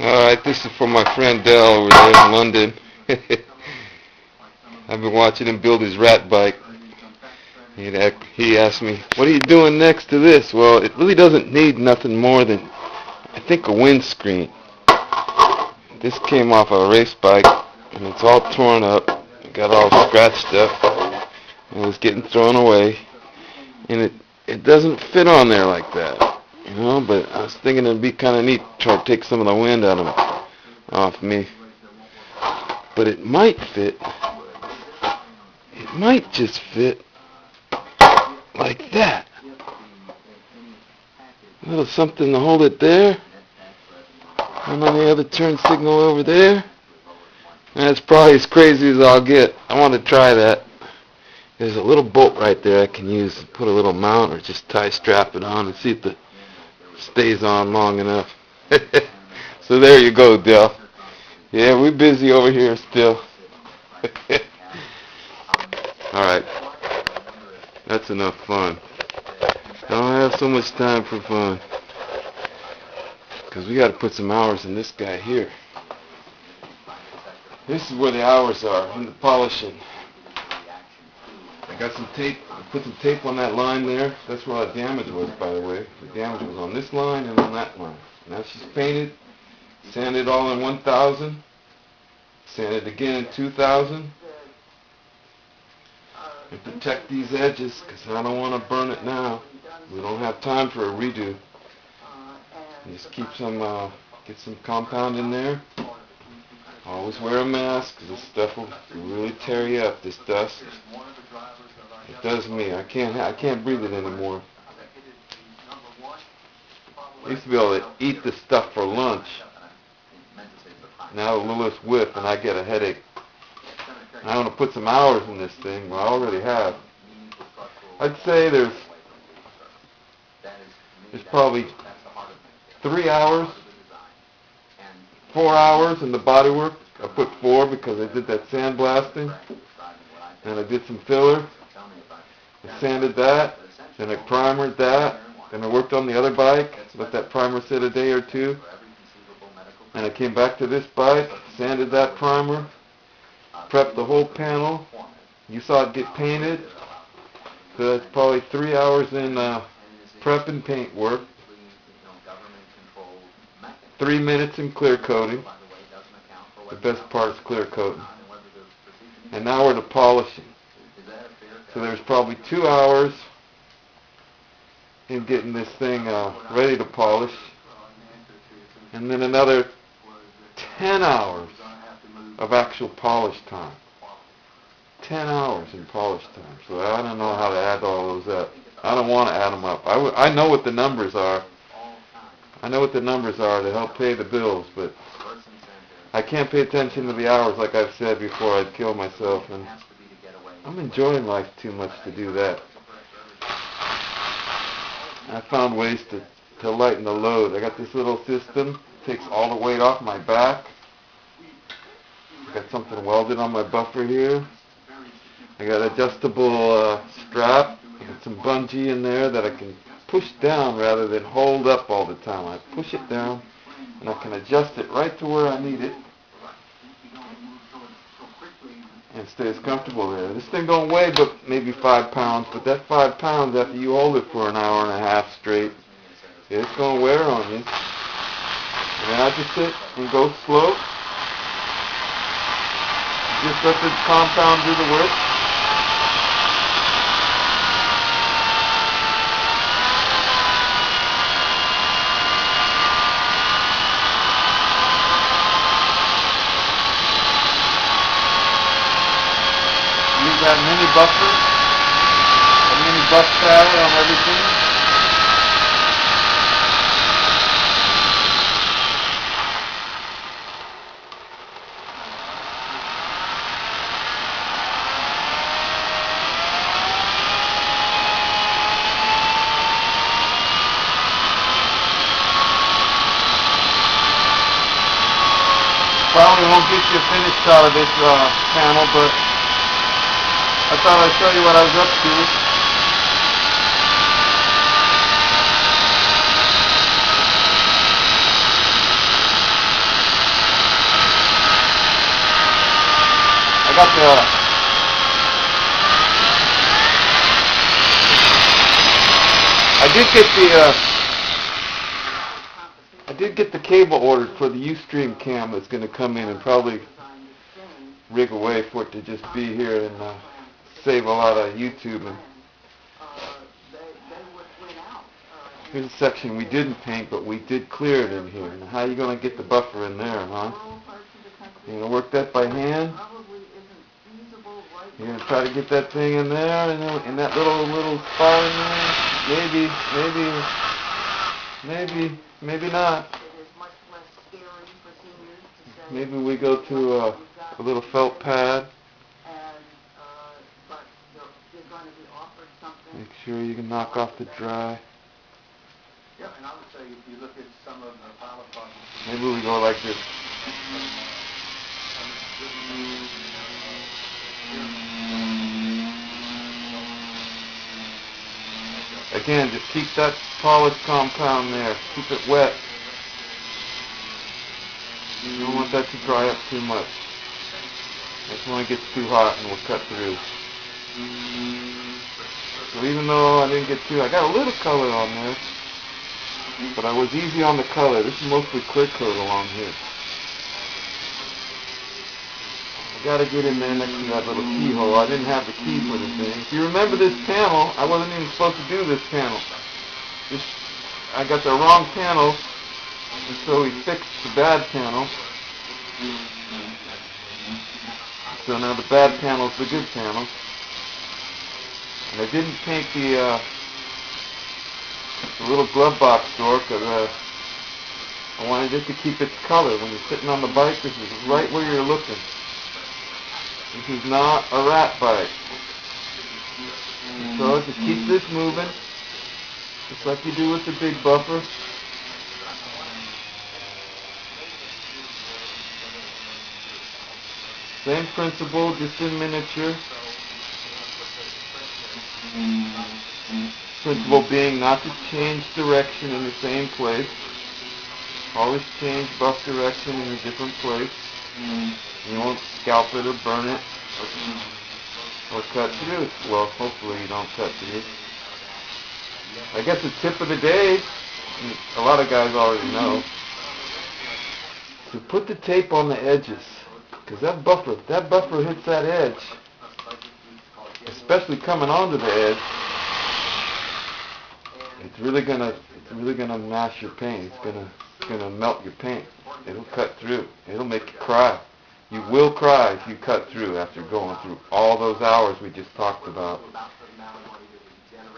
Alright, this is for my friend Dell over there in London. I've been watching him build his rat bike. He asked me, what are you doing next to this? Well, it really doesn't need nothing more than, I think, a windscreen. This came off a race bike, and it's all torn up. It got all scratched up. It was getting thrown away. And it doesn't fit on there like that. You know, but I was thinking it'd be kind of neat to try to take some of the wind off me. But it might fit. It might just fit like that. A little something to hold it there. And on the other turn signal over there. And that's probably as crazy as I'll get. I want to try that. There's a little bolt right there I can use to put a little mount or just strap it on and see if it stays on long enough. So there you go, Dell. Yeah, we're busy over here still. Alright. That's enough fun. I don't have so much time for fun. Because we got to put some hours in this guy here. This is where the hours are, in the polishing. I got some tape. I put some tape on that line there. That's where all the damage was, by the way. The damage was on this line and on that line. Now she's painted, sanded all in 1000, sanded again in 2000. And protect these edges because I don't want to burn it now. We don't have time for a redo. And just keep some, get some compound in there. Always wear a mask because this stuff will really tear you up. This dust. It does me. I can't breathe it anymore. I used to be able to eat this stuff for lunch. Now Lewis whiff and I get a headache. I want to put some hours in this thing. Well, I already have. I'd say there's probably 3 hours, 4 hours in the bodywork. I put 4 because I did that sandblasting. And I did some filler. I sanded that. Then I primered that. Then I worked on the other bike. Let that primer sit a day or two. And I came back to this bike, sanded that primer, prepped the whole panel. You saw it get painted. So that's probably 3 hours in prep and paint work. 3 minutes in clear coating. The best part is clear coating. And now we're to polishing. So there's probably 2 hours in getting this thing ready to polish. And then another 10 hours of actual polish time. 10 hours in polish time. So I don't know how to add all those up. I don't want to add them up. I know what the numbers are. I know what the numbers are to help pay the bills, but I can't pay attention to the hours like I've said before. I'd kill myself, and I'm enjoying life too much to do that. I found ways to lighten the load. I got this little system. Takes all the weight off my back. I got something welded on my buffer here. I got adjustable strap. I got some bungee in there that I can push down rather than hold up all the time. I push it down and I can adjust it right to where I need it. And it stays comfortable there. This thing don't weigh but maybe 5 pounds, but that 5 pounds after you hold it for an hour and a half straight, it's going to wear on you. And then I just sit and go slow. Just let the compound do the work. Use that mini buffer, a mini buff pad on everything. Probably won't get you a finish shot of this panel, but I thought I'd show you what I was up to. got I did get the cable ordered for the Ustream cam that's going to come in and probably rig away for it to just be here and save a lot of YouTube. And here's a section we didn't paint, but we did clear it in here. Now, how are you going to get the buffer in there, huh? You're going to work that by hand? You're going to try to get that thing in there, in that little spot in there? Maybe not. Maybe we go to a little felt pad. Make sure you can knock off the dry. Yeah, and I would say if you look at some of the pilot projects. Maybe we go like this. Again, just keep that polished compound there. Keep it wet. You don't want that to dry up too much. That's when it gets too hot and we'll cut through. So even though I didn't get too, I got a little color on there, but I was easy on the color. This is mostly clear coat along here. I got to get in there next to that little keyhole. I didn't have the key for the thing. If you remember this panel, I wasn't even supposed to do this panel. I got the wrong panel, and so we fixed the bad panel. So now the bad panel is the good panel. And I didn't paint the little glove box door because I wanted it to keep its color. When you're sitting on the bike, this is right where you're looking. This is not a rat bike. And so to keep this moving, just like you do with the big buffer, same principle, just in miniature. Principle being not to change direction in the same place. Always change buff direction in a different place. You won't scalp it or burn it or cut through. Well, hopefully you don't cut through. I guess the tip of the day, a lot of guys already know, to put the tape on the edges, because that buffer hits that edge, especially coming onto the edge. It's really gonna mash your paint. It's gonna melt your paint. It'll cut through. It'll make you cry. You will cry if you cut through after going through all those hours we just talked about,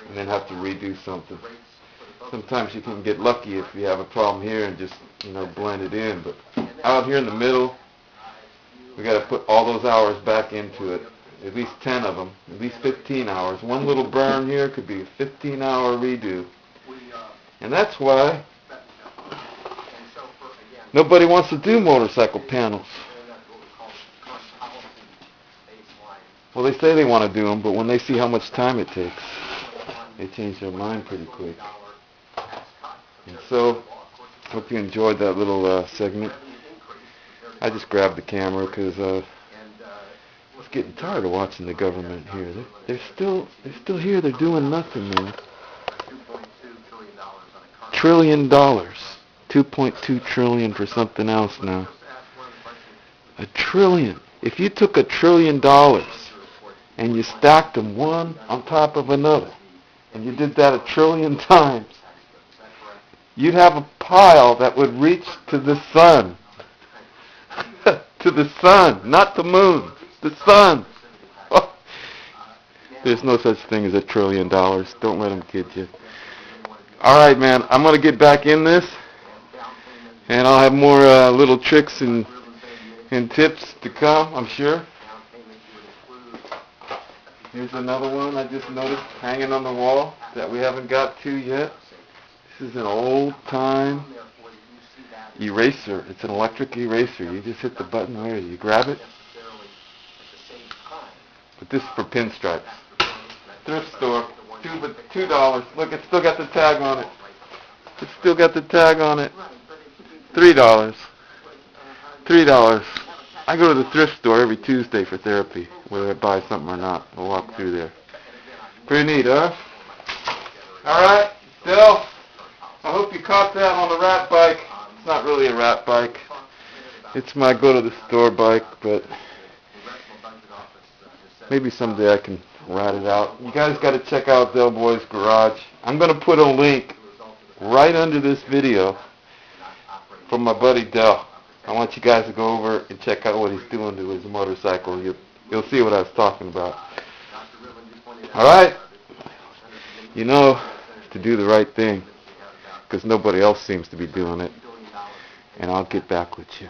and then have to redo something. Sometimes you can get lucky if you have a problem here and just blend it in, but out here in the middle, we got to put all those hours back into it. At least 10 of them, at least 15 hours. One little burn here could be a 15-hour redo. And that's why nobody wants to do motorcycle panels. Well, they say they want to do them, but when they see how much time it takes, they change their mind pretty quick. And so, hope you enjoyed that little segment. I just grabbed the camera because I was getting tired of watching the government here. They're still here. They're doing nothing, man. $1 trillion. $2.2 trillion for something else now. $1 trillion. If you took $1 trillion and you stacked them one on top of another, and you did that 1 trillion times, you'd have a pile that would reach to the sun. To the sun, not the moon. The sun. Oh. There's no such thing as $1 trillion. Don't let them kid you. All right, man. I'm going to get back in this, and I'll have more little tricks and tips to come, I'm sure. Here's another one I just noticed hanging on the wall that we haven't got to yet. This is an old-time eraser. It's an electric eraser. You just hit the button there. You grab it. But this is for pinstripes. Thrift store. $2. Look, it's still got the tag on it. It's still got the tag on it. $3. $3. I go to the thrift store every Tuesday for therapy, whether I buy something or not. I'll walk through there. Pretty neat, huh? Alright, Bill, I hope you caught that on the rat bike. It's not really a rat bike. It's my go-to-the-store bike, but maybe someday I can ride it out. You guys got to check out Del Boy's Garage. I'm going to put a link right under this video from my buddy Del. I want you guys to go over and check out what he's doing to his motorcycle. You'll see what I was talking about. Alright? You know to do the right thing, because nobody else seems to be doing it. And I'll get back with you.